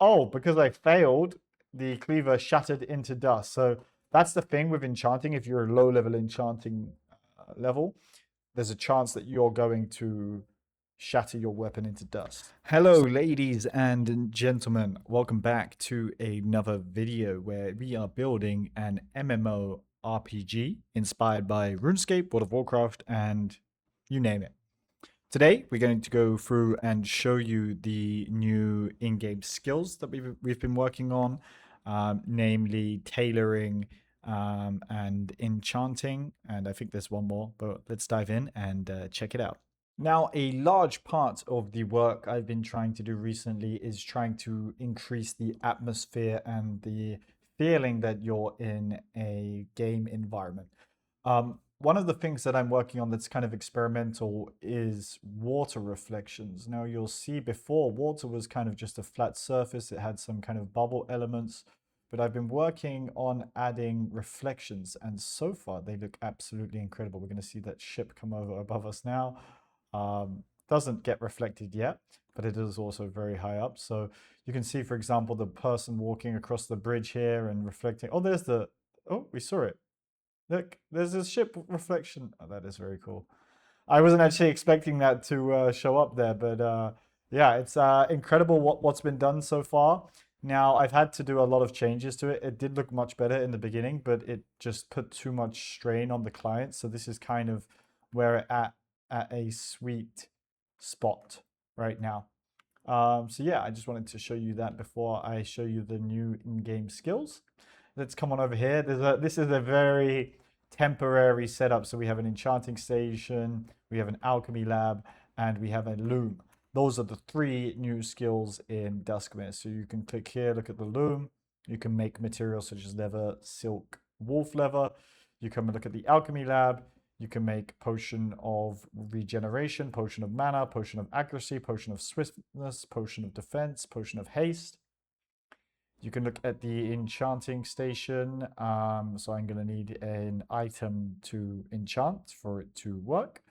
Oh, because I failed, the cleaver shattered into dust. So that's the thing with enchanting. If you're a low level enchanting level, there's a chance that you're going to shatter your weapon into dust. Hello, ladies and gentlemen. Welcome back to another video where we are building an MMORPG inspired by RuneScape, World of Warcraft, and you name it. Today, we're going to go through and show you the new in-game skills that we've been working on, namely tailoring and enchanting. And I think there's one more, but let's dive in and check it out. Now, a large part of the work I've been trying to do recently is trying to increase the atmosphere and the feeling that you're in a game environment. One of the things that I'm working on that's kind of experimental is water reflections. Now you'll see before water was kind of just a flat surface. It had some kind of bubble elements, but I've been working on adding reflections and so far they look absolutely incredible. We're going to see that ship come over above us now. Doesn't get reflected yet, but it is also very high up. So you can see, for example, the person walking across the bridge here and reflecting. Oh, we saw it. Look, there's a ship reflection. Oh, that is very cool. I wasn't actually expecting that to show up there, but yeah, it's incredible what's been done so far. Now, I've had to do a lot of changes to it. It did look much better in the beginning, but it just put too much strain on the client. So this is kind of where it at a sweet spot right now. So yeah, I just wanted to show you that before I show you the new in-game skills. Let's come on over here. This is a very temporary setup. So we have an enchanting station, we have an alchemy lab, and we have a loom. Those are the three new skills in Duskmere. So you can click here, look at the loom. You can make materials such as leather, silk, wolf leather. You come and look at the alchemy lab. You can make potion of regeneration, potion of mana, potion of accuracy, potion of swiftness, potion of defense, potion of haste. You can look at the enchanting station. So I'm going to need an item to enchant for it to work.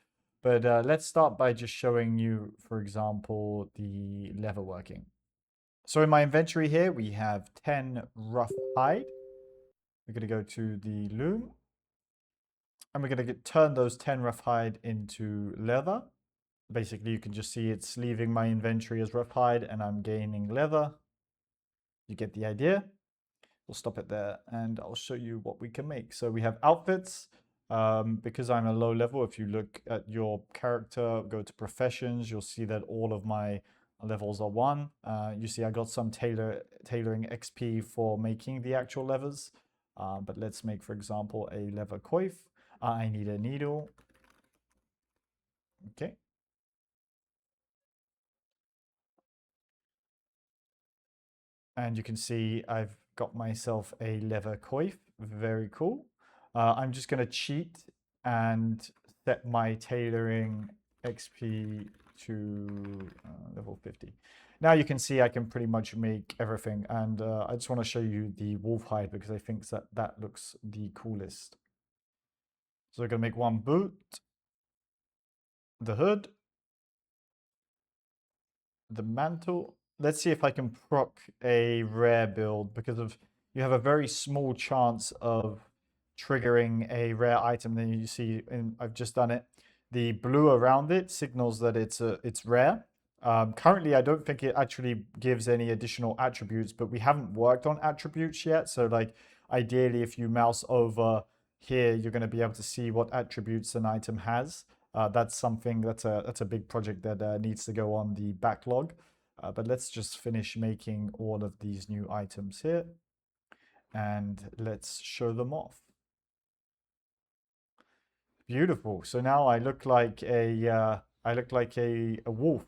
But let's start by just showing you, for example, the leather working. So in my inventory here, we have 10 rough hide. We're going to go to the loom. And we're going to turn those 10 rough hide into leather. Basically, you can just see it's leaving my inventory as rough hide and I'm gaining leather. You get the idea. We'll stop it there and I'll show you what we can make. So we have outfits. Because I'm a low level, if you look at your character, go to professions, you'll see that all of my levels are 1. You see I got some tailoring XP for making the actual levers. But let's make, for example, a leather coif. I need a needle. Okay. And you can see I've got myself a leather coif. Very cool. I'm just going to cheat and set my tailoring XP to level 50. Now you can see I can pretty much make everything. And I just want to show you the wolf hide because I think that looks the coolest. So we're going to make one boot, the hood, the mantle. Let's see if I can proc a rare build because you have a very small chance of triggering a rare item. Then you see, and I've just done it. The blue around it signals that it's rare. Currently, I don't think it actually gives any additional attributes, but we haven't worked on attributes yet. So like ideally, if you mouse over here, you're going to be able to see what attributes an item has. That's something that's a big project that needs to go on the backlog. But let's just finish making all of these new items here. And let's show them off. Beautiful. So now I look like a wolf.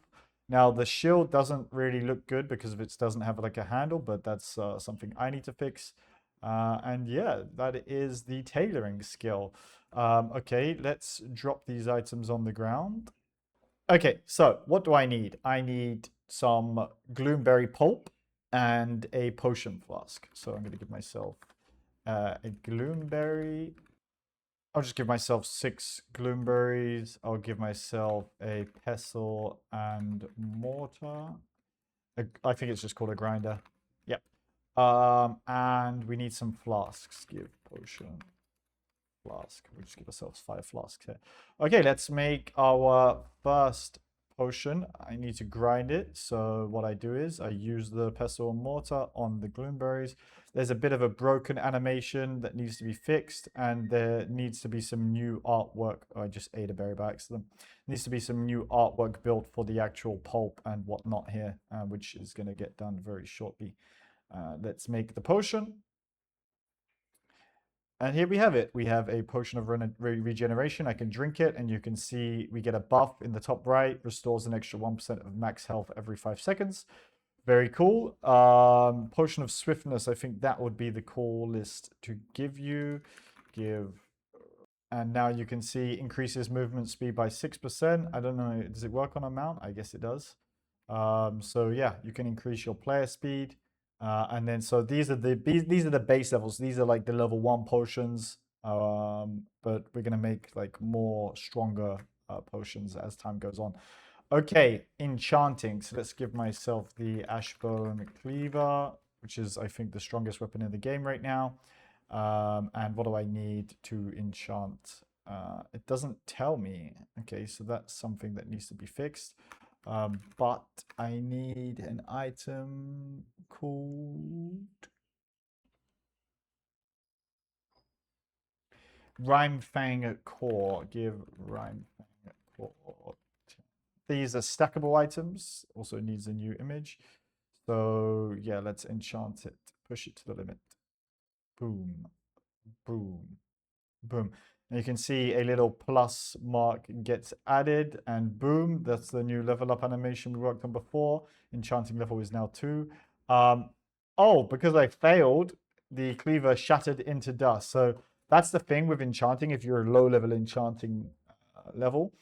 Now the shield doesn't really look good because it doesn't have like a handle, but that's something I need to fix. And yeah, that is the tailoring skill. Okay, let's drop these items on the ground. Okay, so what do I need? I need some gloomberry pulp and a potion flask. So I'm going to give myself a gloomberry. I'll just give myself 6 gloomberries. I'll give myself a pestle and mortar. I think it's just called a grinder. Yep. And we need some flasks. Give potion. Flask. We'll just give ourselves 5 flasks here. Okay, let's make our first potion. I need to grind it. So what I do is I use the pestle and mortar on the gloomberries. There's a bit of a broken animation that needs to be fixed, and there needs to be some new artwork. Oh, I just ate a berry by accident. Needs to be some new artwork built for the actual pulp and whatnot here, which is going to get done very shortly. Let's make the potion. And here we have it. We have a potion of regeneration. I can drink it, and you can see we get a buff in the top right. Restores an extra 1% of max health every 5 seconds. Very cool. Potion of swiftness. I think that would be the coolest to give you. And now you can see increases movement speed by 6%. I don't know. Does it work on a mount? I guess it does. So yeah, you can increase your player speed. And then so these are the base levels. These are like the level 1 potions. But we're gonna make like more stronger potions as time goes on. Okay, enchanting. So let's give myself the Ashbone Cleaver, which is I think the strongest weapon in the game right now. And what do I need to enchant? It doesn't tell me. Okay, so that's something that needs to be fixed. But I need an item called Rimefang Core. Give Rimefang Core. These are stackable items. Also needs a new image. So yeah, let's enchant it. Push it to the limit. Boom. Boom. Boom. And you can see a little plus mark gets added, and boom, that's the new level up animation we worked on before. Enchanting level is now 2. Oh, because I failed, the cleaver shattered into dust. So that's the thing with enchanting. If you're a low level enchanting level,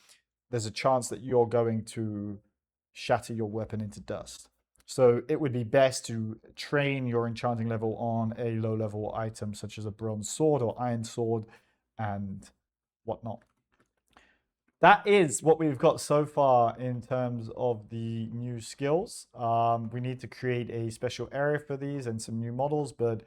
there's a chance that you're going to shatter your weapon into dust. So it would be best to train your enchanting level on a low level item such as a bronze sword or iron sword and whatnot. That is what we've got so far in terms of the new skills. We need to create a special area for these and some new models, but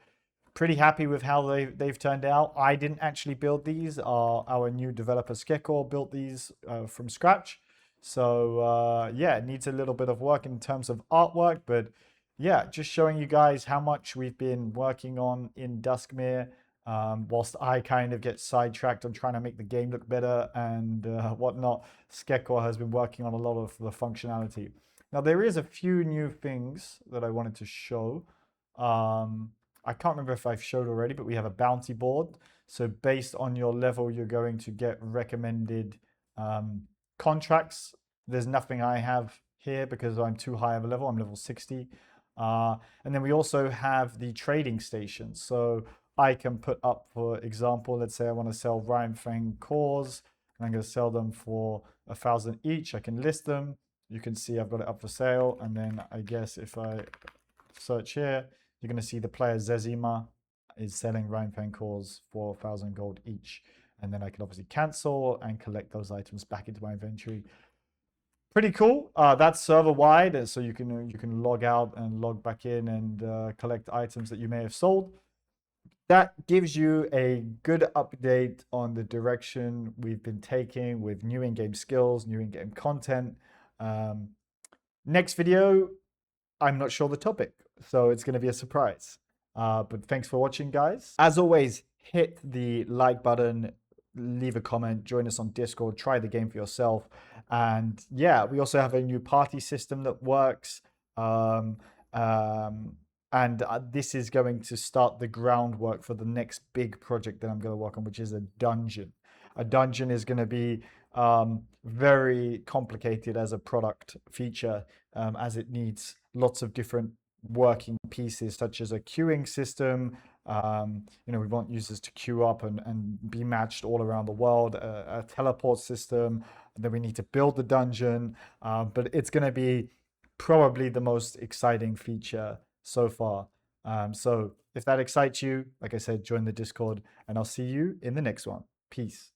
pretty happy with how they've turned out. I didn't actually build these. Our new developer Skekor built these from scratch. So yeah, it needs a little bit of work in terms of artwork, but yeah, just showing you guys how much we've been working on in Duskmere. Whilst I kind of get sidetracked on trying to make the game look better and whatnot, Skekor has been working on a lot of the functionality. Now, there is a few new things that I wanted to show. I can't remember if I've showed already, but we have a bounty board. So based on your level, you're going to get recommended contracts. There's nothing I have here because I'm too high of a level. I'm level 60. And then we also have the trading station. So I can put up, for example, let's say I want to sell Rimefang cores, and I'm going to sell them for 1,000 each. I can list them. You can see I've got it up for sale. And then I guess if I search here, you're going to see the player Zezima is selling Rimefang cores for 1,000 gold each. And then I can obviously cancel and collect those items back into my inventory. Pretty cool. That's server wide, so you can log out and log back in and collect items that you may have sold. That gives you a good update on the direction we've been taking with new in-game skills, new in-game content. Next video, I'm not sure the topic, so it's going to be a surprise. But thanks for watching, guys. As always, hit the like button, leave a comment, join us on Discord, try the game for yourself. And yeah, we also have a new party system that works. And this is going to start the groundwork for the next big project that I'm going to work on, which is a dungeon. A dungeon is going to be very complicated as a product feature, as it needs lots of different working pieces, such as a queuing system. We want users to queue up and be matched all around the world, a teleport system. And then we need to build the dungeon, but it's going to be probably the most exciting feature so far. So if that excites you, like I said, join the Discord, and I'll see you in the next one. Peace.